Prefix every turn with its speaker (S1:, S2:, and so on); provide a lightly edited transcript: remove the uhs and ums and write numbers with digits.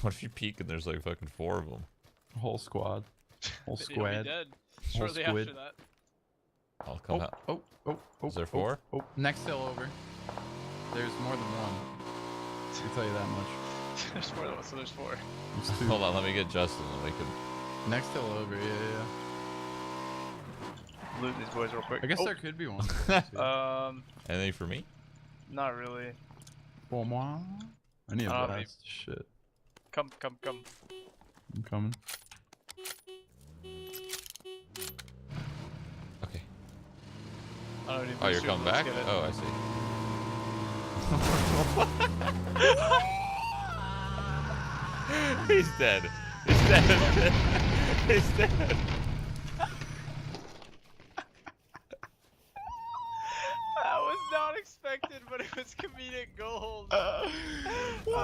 S1: What if you peek and there's like fucking 4 of them?
S2: Whole squad. Whole
S3: They'll be
S2: squad.
S3: dead
S2: Whole
S3: shortly
S2: squid.
S3: after that.
S1: I'll come out.
S2: Oh.
S1: Is there 4?
S2: Oh, next hill over. There's more than one. I'll tell you that much.
S3: There's 4 of us, so there's 4.
S2: There's 2.
S1: Hold on, let me get Justin and we can.
S2: Next hill over, yeah.
S3: Loot these boys real quick.
S2: I guess there could be one.
S1: Anything for me?
S3: Not really.
S2: For moi? I need a
S3: I
S2: blast. Shit.
S3: Come.
S2: I'm coming.
S1: Okay.
S3: I don't need
S1: Oh, you're
S3: boost
S1: coming
S3: let's
S1: back?
S3: get it.
S1: Oh, I see. He's dead. He's dead. He's dead.